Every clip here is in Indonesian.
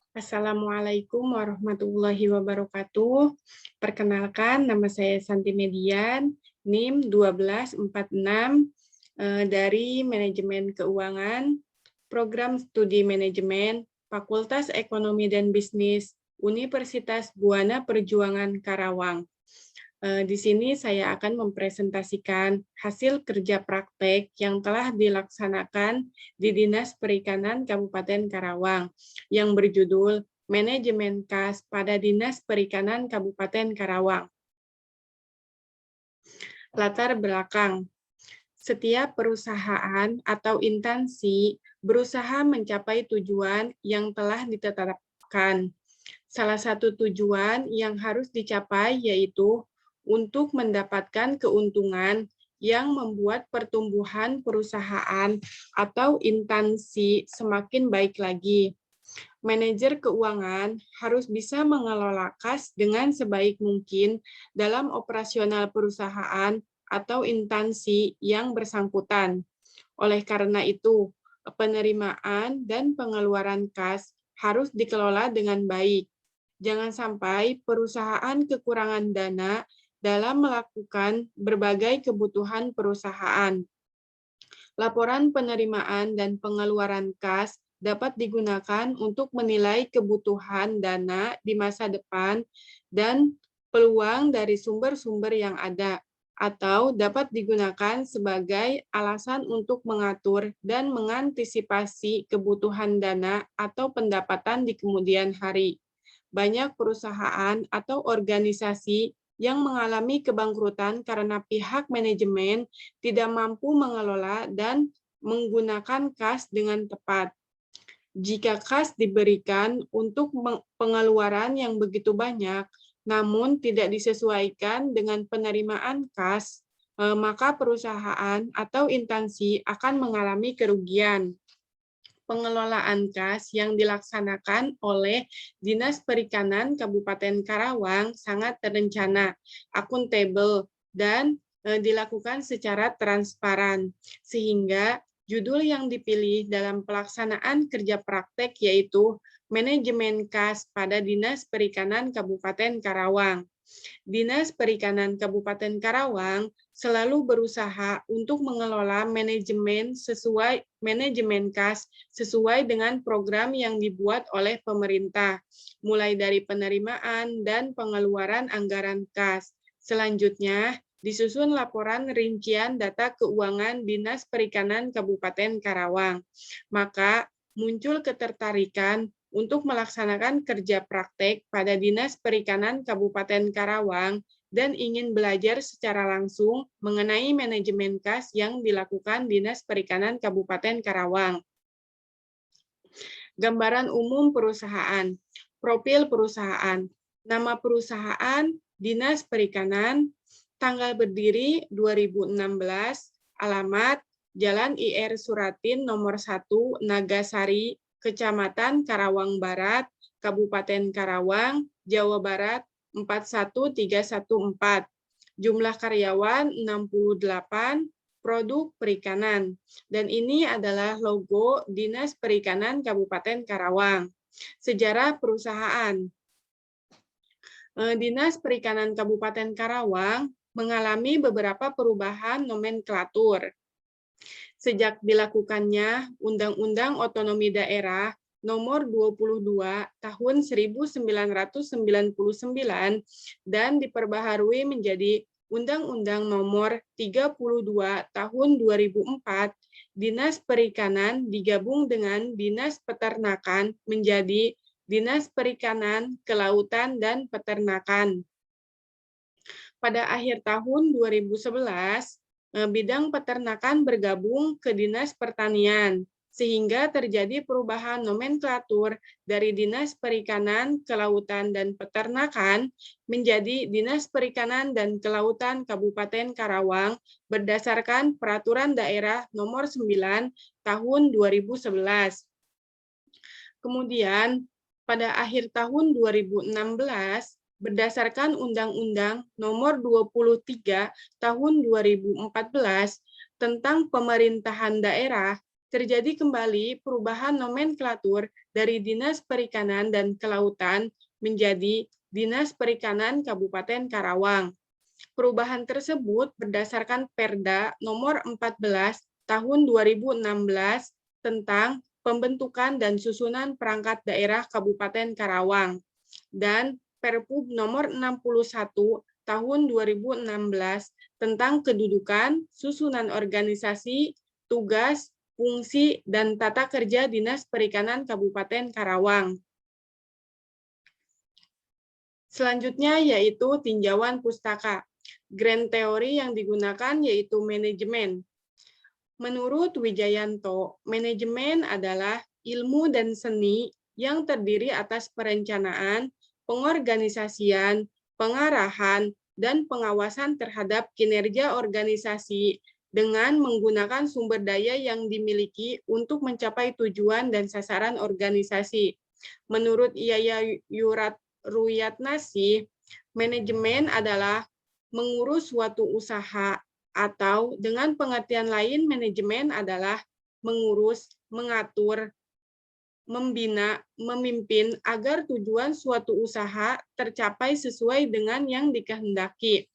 Assalamualaikum warahmatullahi wabarakatuh. Perkenalkan, nama saya Santi Median, NIM 1246 dari Manajemen Keuangan, Program Studi Manajemen, Fakultas Ekonomi dan Bisnis, Universitas Buana Perjuangan Karawang. Di sini saya akan mempresentasikan hasil kerja praktek yang telah dilaksanakan di Dinas Perikanan Kabupaten Karawang yang berjudul Manajemen Kas pada Dinas Perikanan Kabupaten Karawang. Latar belakang. Setiap perusahaan atau instansi berusaha mencapai tujuan yang telah ditetapkan. Salah satu tujuan yang harus dicapai yaitu untuk mendapatkan keuntungan yang membuat pertumbuhan perusahaan atau instansi semakin baik lagi. Manajer keuangan harus bisa mengelola kas dengan sebaik mungkin dalam operasional perusahaan atau instansi yang bersangkutan. Oleh karena itu, penerimaan dan pengeluaran kas harus dikelola dengan baik. Jangan sampai perusahaan kekurangan dana dalam melakukan berbagai kebutuhan perusahaan. Laporan penerimaan dan pengeluaran kas dapat digunakan untuk menilai kebutuhan dana di masa depan dan peluang dari sumber-sumber yang ada, atau dapat digunakan sebagai alasan untuk mengatur dan mengantisipasi kebutuhan dana atau pendapatan di kemudian hari. Banyak perusahaan atau organisasi yang mengalami kebangkrutan karena pihak manajemen tidak mampu mengelola dan menggunakan kas dengan tepat. Jika kas diberikan untuk pengeluaran yang begitu banyak, namun tidak disesuaikan dengan penerimaan kas, maka perusahaan atau instansi akan mengalami kerugian. Pengelolaan kas yang dilaksanakan oleh Dinas Perikanan Kabupaten Karawang sangat terencana, akuntabel, dan dilakukan secara transparan, sehingga judul yang dipilih dalam pelaksanaan kerja praktek yaitu Manajemen Kas pada Dinas Perikanan Kabupaten Karawang. Dinas Perikanan Kabupaten Karawang selalu berusaha untuk mengelola manajemen kas sesuai dengan program yang dibuat oleh pemerintah, mulai dari penerimaan dan pengeluaran anggaran kas. Selanjutnya, disusun laporan rincian data keuangan Dinas Perikanan Kabupaten Karawang. Maka muncul ketertarikan untuk melaksanakan kerja praktek pada Dinas Perikanan Kabupaten Karawang dan ingin belajar secara langsung mengenai manajemen kas yang dilakukan Dinas Perikanan Kabupaten Karawang. Gambaran umum perusahaan, profil perusahaan, nama perusahaan Dinas Perikanan, tanggal berdiri 2016, alamat Jalan IR Suratin nomor 1, Nagasari, Kecamatan Karawang Barat, Kabupaten Karawang, Jawa Barat 41314. Jumlah karyawan 68, produk perikanan. Dan ini adalah logo Dinas Perikanan Kabupaten Karawang. Sejarah perusahaan. Dinas Perikanan Kabupaten Karawang mengalami beberapa perubahan nomenklatur. Sejak dilakukannya Undang-Undang Otonomi Daerah Nomor 22 Tahun 1999 dan diperbaharui menjadi Undang-Undang Nomor 32 Tahun 2004, Dinas Perikanan digabung dengan Dinas Peternakan menjadi Dinas Perikanan, Kelautan, dan Peternakan. Pada akhir tahun 2011, bidang peternakan bergabung ke Dinas Pertanian, sehingga terjadi perubahan nomenklatur dari Dinas Perikanan, Kelautan, dan Peternakan menjadi Dinas Perikanan dan Kelautan Kabupaten Karawang berdasarkan Peraturan Daerah Nomor 9 Tahun 2011. Kemudian, pada akhir tahun 2016, berdasarkan Undang-Undang Nomor 23 Tahun 2014 tentang Pemerintahan Daerah, terjadi kembali perubahan nomenklatur dari Dinas Perikanan dan Kelautan menjadi Dinas Perikanan Kabupaten Karawang. Perubahan tersebut berdasarkan Perda Nomor 14 Tahun 2016 tentang pembentukan dan susunan perangkat daerah Kabupaten Karawang dan Perpub Nomor 61 Tahun 2016 tentang kedudukan, susunan organisasi, tugas, fungsi, dan tata kerja Dinas Perikanan Kabupaten Karawang. Selanjutnya yaitu tinjauan pustaka. Grand teori yang digunakan yaitu manajemen. Menurut Wijayanto, manajemen adalah ilmu dan seni yang terdiri atas perencanaan, pengorganisasian, pengarahan, dan pengawasan terhadap kinerja organisasi dengan menggunakan sumber daya yang dimiliki untuk mencapai tujuan dan sasaran organisasi. Menurut Yaya Ruyatnasi, manajemen adalah mengurus suatu usaha, atau dengan pengertian lain, manajemen adalah mengurus, mengatur, membina, memimpin agar tujuan suatu usaha tercapai sesuai dengan yang dikehendaki.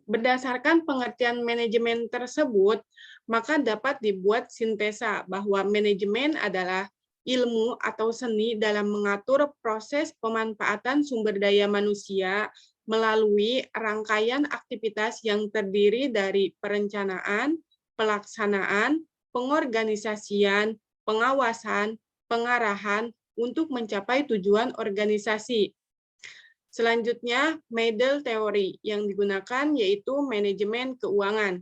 Berdasarkan pengertian manajemen tersebut, maka dapat dibuat sintesa bahwa manajemen adalah ilmu atau seni dalam mengatur proses pemanfaatan sumber daya manusia melalui rangkaian aktivitas yang terdiri dari perencanaan, pelaksanaan, pengorganisasian, pengawasan, pengarahan untuk mencapai tujuan organisasi. Selanjutnya, Meidel teori yang digunakan yaitu manajemen keuangan.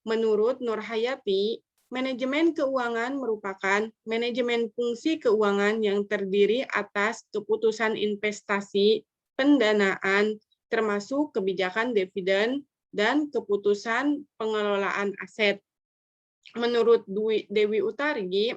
Menurut Nurhayati, manajemen keuangan merupakan manajemen fungsi keuangan yang terdiri atas keputusan investasi, pendanaan, termasuk kebijakan dividen, dan keputusan pengelolaan aset. Menurut Dewi Utargi,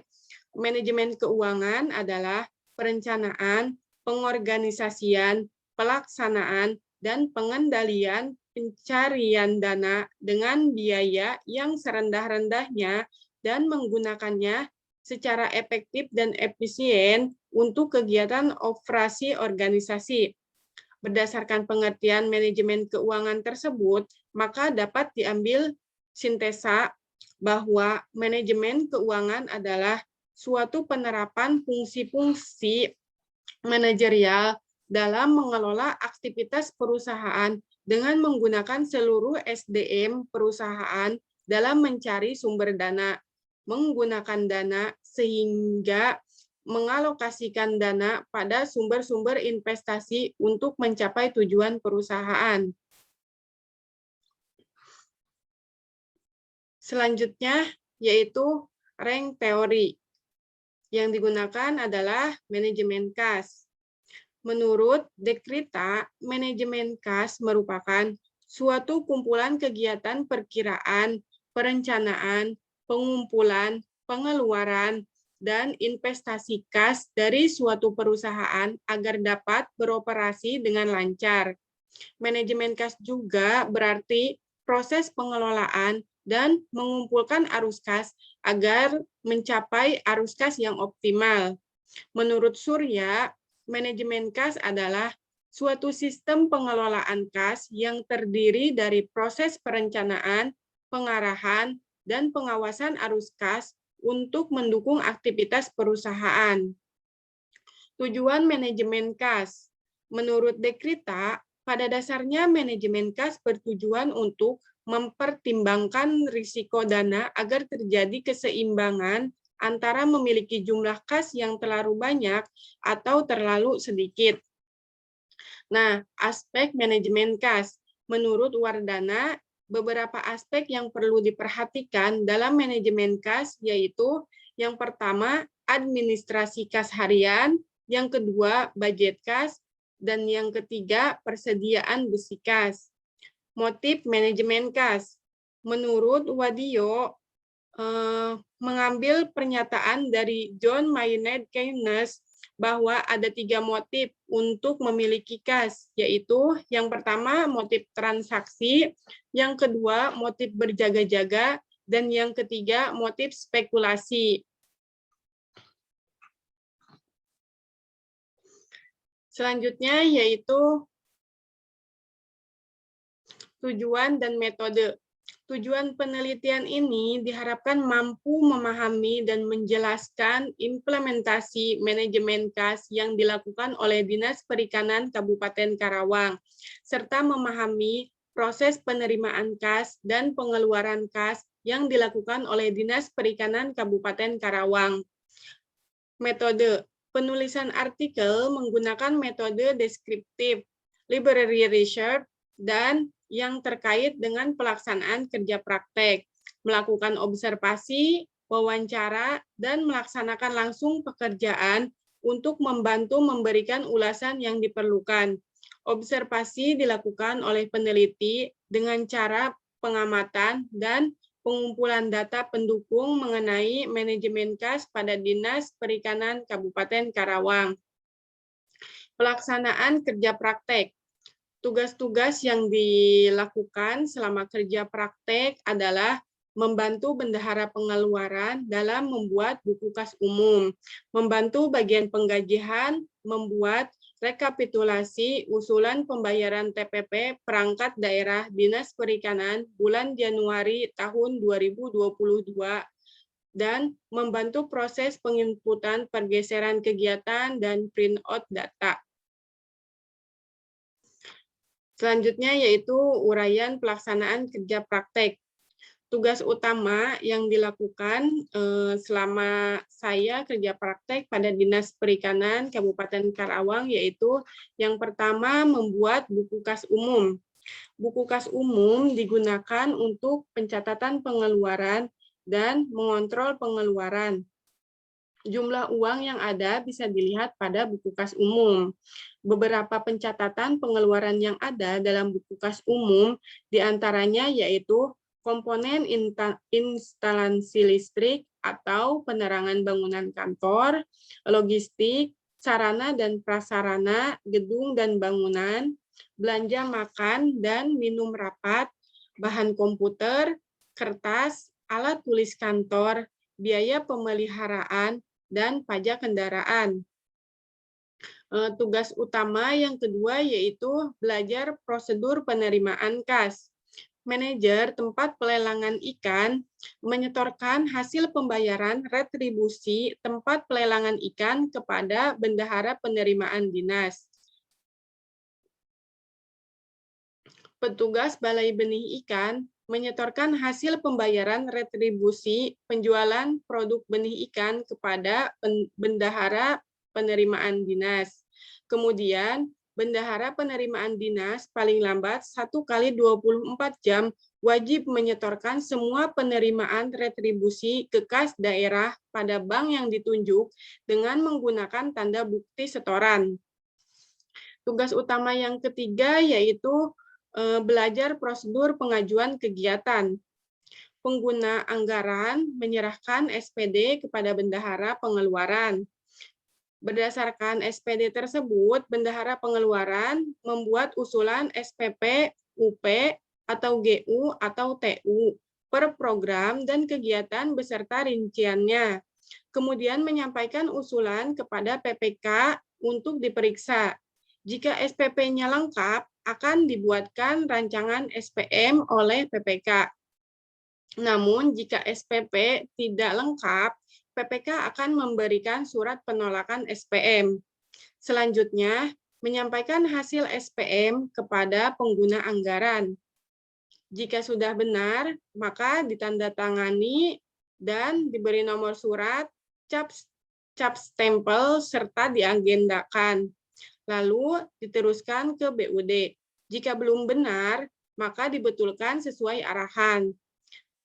manajemen keuangan adalah perencanaan, pengorganisasian, pelaksanaan, dan pengendalian pencarian dana dengan biaya yang serendah-rendahnya dan menggunakannya secara efektif dan efisien untuk kegiatan operasi organisasi. Berdasarkan pengertian manajemen keuangan tersebut, maka dapat diambil sintesa bahwa manajemen keuangan adalah suatu penerapan fungsi-fungsi manajerial dalam mengelola aktivitas perusahaan dengan menggunakan seluruh SDM perusahaan dalam mencari sumber dana, menggunakan dana sehingga mengalokasikan dana pada sumber-sumber investasi untuk mencapai tujuan perusahaan. Selanjutnya yaitu rank teori. Yang digunakan adalah manajemen kas. Menurut Dekrita, manajemen kas merupakan suatu kumpulan kegiatan perkiraan, perencanaan, pengumpulan, pengeluaran, dan investasi kas dari suatu perusahaan agar dapat beroperasi dengan lancar. Manajemen kas juga berarti proses pengelolaan dan mengumpulkan arus kas agar mencapai arus kas yang optimal. Menurut Surya, manajemen kas adalah suatu sistem pengelolaan kas yang terdiri dari proses perencanaan, pengarahan, dan pengawasan arus kas untuk mendukung aktivitas perusahaan. Tujuan manajemen kas. Menurut Dekrita, pada dasarnya manajemen kas bertujuan untuk mempertimbangkan risiko dana agar terjadi keseimbangan antara memiliki jumlah kas yang terlalu banyak atau terlalu sedikit. Nah, aspek manajemen kas. Menurut Wardana, beberapa aspek yang perlu diperhatikan dalam manajemen kas yaitu yang pertama, administrasi kas harian, yang kedua, budget kas, dan yang ketiga, persediaan besi kas. Motif manajemen kas. Menurut Wadio, mengambil pernyataan dari John Maynard Keynes bahwa ada 3 motif untuk memiliki kas, yaitu yang pertama motif transaksi, yang kedua motif berjaga-jaga, Dan yang ketiga, motif spekulasi. Selanjutnya yaitu tujuan dan metode. Tujuan penelitian ini diharapkan mampu memahami dan menjelaskan implementasi manajemen kas yang dilakukan oleh Dinas Perikanan Kabupaten Karawang, serta memahami proses penerimaan kas dan pengeluaran kas yang dilakukan oleh Dinas Perikanan Kabupaten Karawang. Metode penulisan artikel menggunakan metode deskriptif, library research, dan yang terkait dengan pelaksanaan kerja praktek, melakukan observasi, wawancara, dan melaksanakan langsung pekerjaan untuk membantu memberikan ulasan yang diperlukan. Observasi dilakukan oleh peneliti dengan cara pengamatan dan pengumpulan data pendukung mengenai manajemen kas pada Dinas Perikanan Kabupaten Karawang. Pelaksanaan kerja praktek. Tugas-tugas yang dilakukan selama kerja praktek adalah membantu bendahara pengeluaran dalam membuat buku kas umum, membantu bagian penggajian membuat rekapitulasi usulan pembayaran TPP perangkat daerah Dinas Perikanan bulan Januari tahun 2022, dan membantu proses penginputan pergeseran kegiatan dan print out data. Selanjutnya yaitu uraian pelaksanaan kerja praktek. Tugas utama yang dilakukan selama saya kerja praktek pada Dinas Perikanan Kabupaten Karawang yaitu yang pertama membuat buku kas umum. Buku kas umum digunakan untuk pencatatan pengeluaran dan mengontrol pengeluaran. Jumlah uang yang ada bisa dilihat pada buku kas umum. Beberapa pencatatan pengeluaran yang ada dalam buku kas umum diantaranya yaitu komponen instalasi listrik atau penerangan bangunan kantor, logistik, sarana dan prasarana, gedung dan bangunan, belanja makan dan minum rapat, bahan komputer, kertas, alat tulis kantor, biaya pemeliharaan, dan pajak kendaraan. Tugas utama yang kedua yaitu belajar prosedur penerimaan kas. Manajer tempat pelelangan ikan menyetorkan hasil pembayaran retribusi tempat pelelangan ikan kepada bendahara penerimaan dinas. Petugas Balai Benih Ikan menyetorkan hasil pembayaran retribusi penjualan produk benih ikan kepada bendahara penerimaan dinas. Kemudian, bendahara penerimaan dinas paling lambat 1 kali 24 jam wajib menyetorkan semua penerimaan retribusi ke kas daerah pada bank yang ditunjuk dengan menggunakan tanda bukti setoran. Tugas utama yang ketiga yaitu belajar prosedur pengajuan kegiatan. Pengguna anggaran menyerahkan SPD kepada bendahara pengeluaran. Berdasarkan SPD tersebut, bendahara pengeluaran membuat usulan SPP, UP, atau GU, atau TU per program dan kegiatan beserta rinciannya. Kemudian menyampaikan usulan kepada PPK untuk diperiksa. Jika SPP-nya lengkap, akan dibuatkan rancangan SPM oleh PPK. Namun, jika SPP tidak lengkap, PPK akan memberikan surat penolakan SPM. Selanjutnya, menyampaikan hasil SPM kepada pengguna anggaran. Jika sudah benar, maka ditandatangani dan diberi nomor surat, cap stempel, serta diagendakan. Lalu diteruskan ke BUD. Jika belum benar, maka dibetulkan sesuai arahan.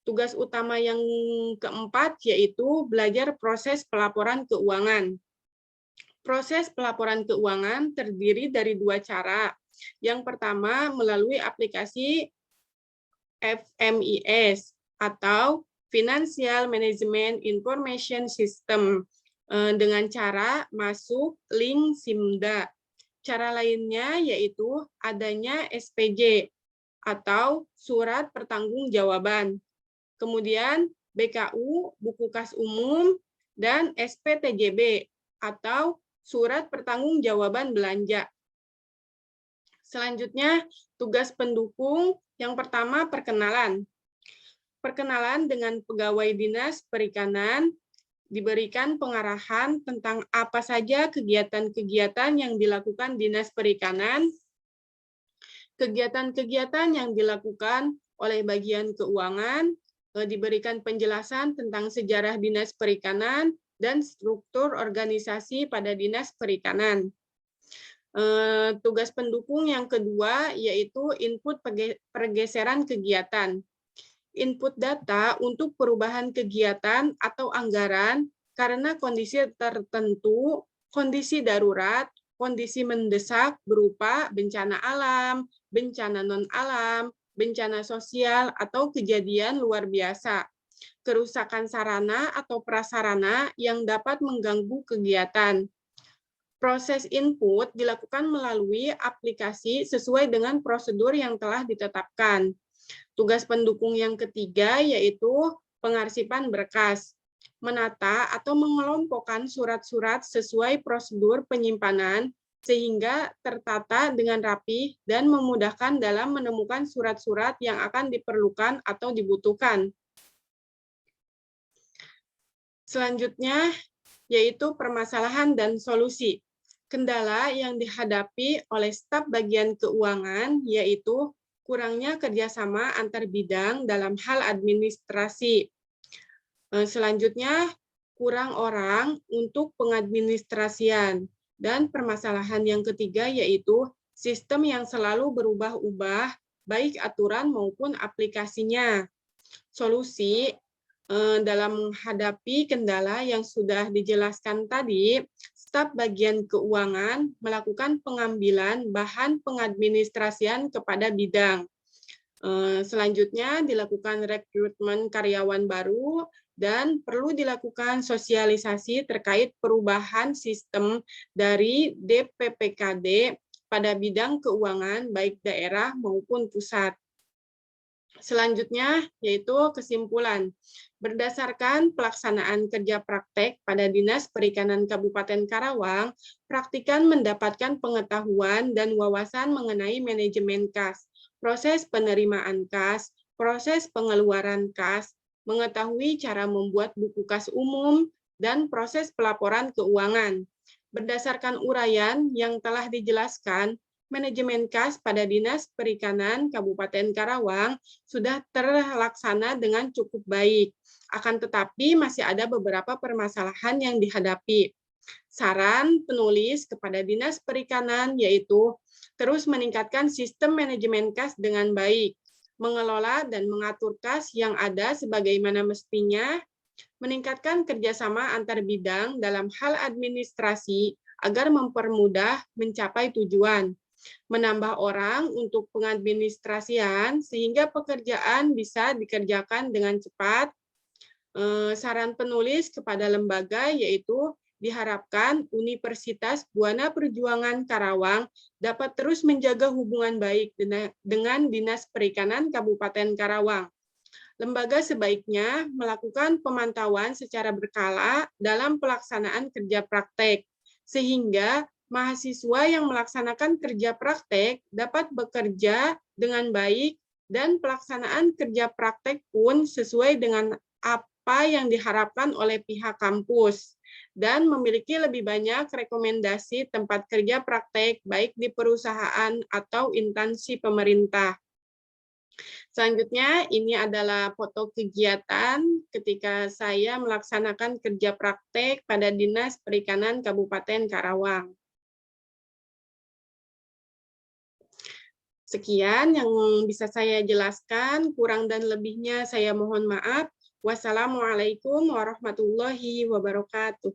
Tugas utama yang keempat yaitu belajar proses pelaporan keuangan. Proses pelaporan keuangan terdiri dari 2 cara. Yang pertama melalui aplikasi FMIS atau Financial Management Information System dengan cara masuk link SIMDA. Cara lainnya yaitu adanya SPJ atau surat pertanggungjawaban. kemudian BKU, buku kas umum, dan SPTJB atau surat pertanggungjawaban belanja. Selanjutnya, tugas pendukung yang pertama perkenalan. Perkenalan dengan pegawai Dinas Perikanan, diberikan pengarahan tentang apa saja kegiatan-kegiatan yang dilakukan Dinas Perikanan, kegiatan-kegiatan yang dilakukan oleh bagian keuangan, diberikan penjelasan tentang sejarah Dinas Perikanan dan struktur organisasi pada Dinas Perikanan. Tugas pendukung yang kedua yaitu input pergeseran kegiatan. Input data untuk perubahan kegiatan atau anggaran karena kondisi tertentu, kondisi darurat, kondisi mendesak berupa bencana alam, bencana non-alam, bencana sosial, atau kejadian luar biasa, kerusakan sarana atau prasarana yang dapat mengganggu kegiatan. Proses input dilakukan melalui aplikasi sesuai dengan prosedur yang telah ditetapkan. Tugas pendukung yang ketiga yaitu pengarsipan berkas, menata atau mengelompokkan surat-surat sesuai prosedur penyimpanan sehingga tertata dengan rapi dan memudahkan dalam menemukan surat-surat yang akan diperlukan atau dibutuhkan. Selanjutnya yaitu permasalahan dan solusi. Kendala yang dihadapi oleh staf bagian keuangan yaitu kurangnya kerjasama antar bidang dalam hal administrasi. Selanjutnya, kurang orang untuk pengadministrasian. Dan permasalahan yang ketiga yaitu sistem yang selalu berubah-ubah, baik aturan maupun aplikasinya. Solusi dalam menghadapi kendala yang sudah dijelaskan tadi, staf bagian keuangan melakukan pengambilan bahan pengadministrasian kepada bidang. Selanjutnya dilakukan rekrutmen karyawan baru dan perlu dilakukan sosialisasi terkait perubahan sistem dari DPPKD pada bidang keuangan baik daerah maupun pusat. Selanjutnya yaitu kesimpulan. Berdasarkan pelaksanaan kerja praktek pada Dinas Perikanan Kabupaten Karawang, praktikan mendapatkan pengetahuan dan wawasan mengenai manajemen kas, proses penerimaan kas, proses pengeluaran kas, mengetahui cara membuat buku kas umum, dan proses pelaporan keuangan. Berdasarkan uraian yang telah dijelaskan, manajemen kas pada Dinas Perikanan Kabupaten Karawang sudah terlaksana dengan cukup baik. Akan tetapi masih ada beberapa permasalahan yang dihadapi. Saran penulis kepada Dinas Perikanan yaitu terus meningkatkan sistem manajemen kas dengan baik, mengelola dan mengatur kas yang ada sebagaimana mestinya, meningkatkan kerjasama antar bidang dalam hal administrasi agar mempermudah mencapai tujuan, menambah orang untuk pengadministrasian sehingga pekerjaan bisa dikerjakan dengan cepat. Saran penulis kepada lembaga yaitu diharapkan Universitas Buana Perjuangan Karawang dapat terus menjaga hubungan baik dengan Dinas Perikanan Kabupaten Karawang. Lembaga sebaiknya melakukan pemantauan secara berkala dalam pelaksanaan kerja praktek, sehingga mahasiswa yang melaksanakan kerja praktek dapat bekerja dengan baik dan pelaksanaan kerja praktek pun sesuai dengan apa yang diharapkan oleh pihak kampus dan memiliki lebih banyak rekomendasi tempat kerja praktek baik di perusahaan atau instansi pemerintah. Selanjutnya, ini adalah foto kegiatan ketika saya melaksanakan kerja praktek pada Dinas Perikanan Kabupaten Karawang. Sekian yang bisa saya jelaskan, kurang dan lebihnya saya mohon maaf. Wassalamualaikum warahmatullahi wabarakatuh.